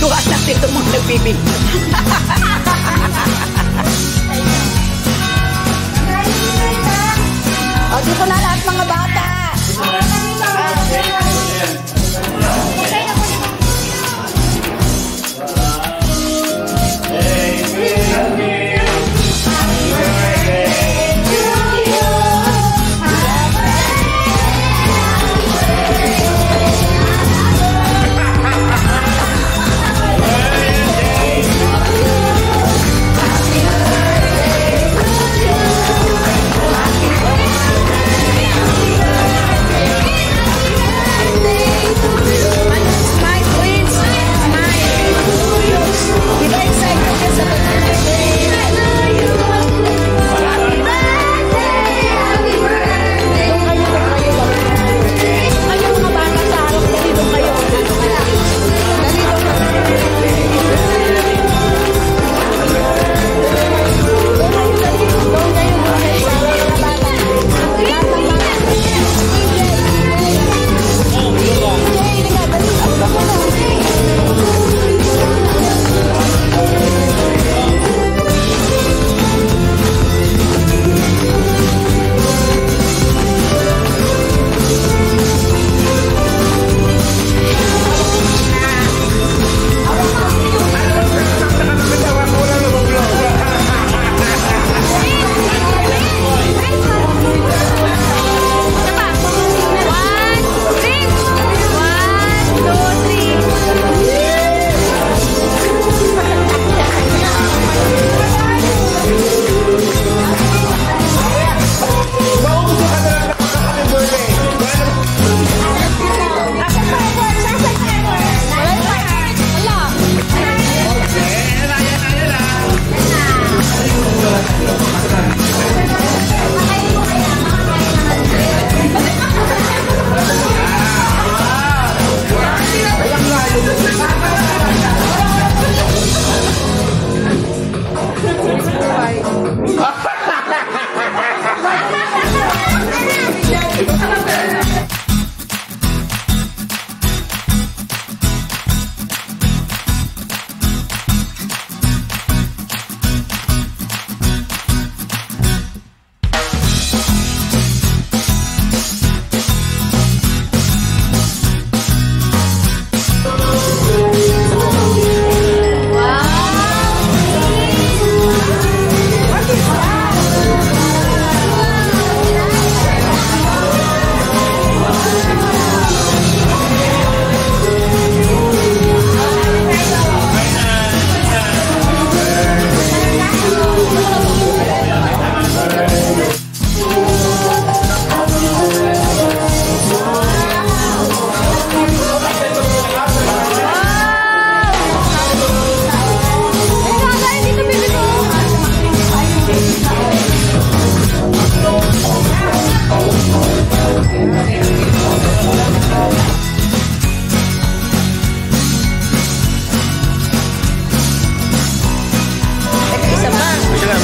Tuwas na ito mga nagbibig. O, dito na lahat mga bata.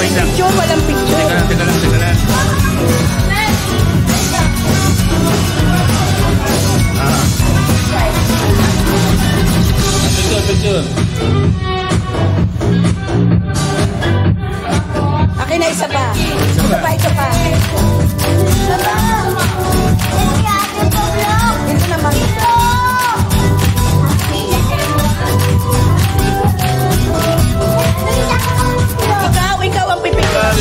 Picture, walang picture. Teka lang. Picture. Akin na isa pa. Ito pa. Ito naman. Ikaw ang pipicture.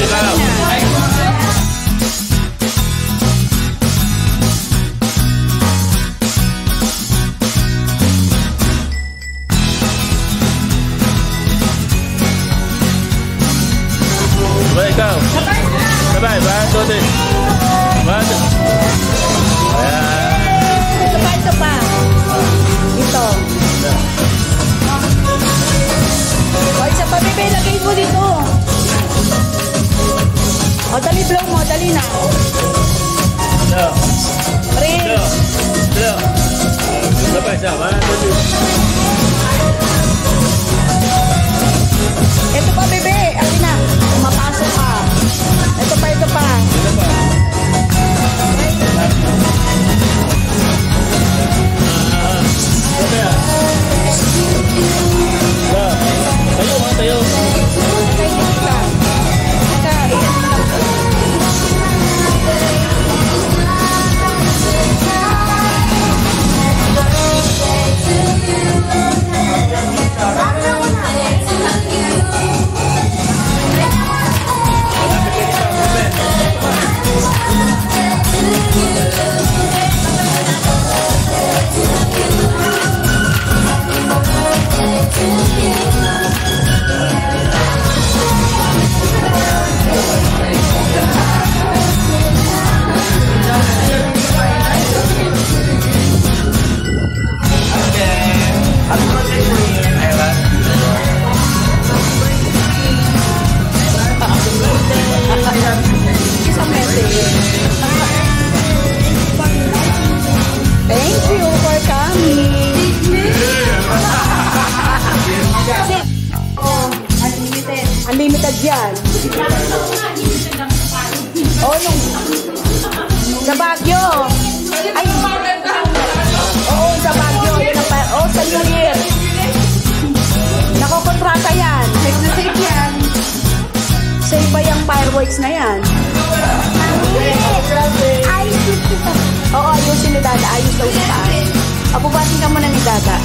Ikaw. Sabay, bantu din. Bantu. Ito pa. Ito. O, isa pa, bebe. Lagay mo dito. O, dali blow mo. Dali na. Freeze. Sabay, bantu din. Ito pa, bebe. Akin na. Mapasok ka. Ito pa. Oh, nung sa Baguio. Ay, oo, sa Baguio. Oh, sa New Year. Nakokontrata yan. Safe na safe yan. Safe ba yung fireworks na yan? Oo, ayusin ni Dada. Ayos daw sa akin. Abubasin ka muna ni Dada.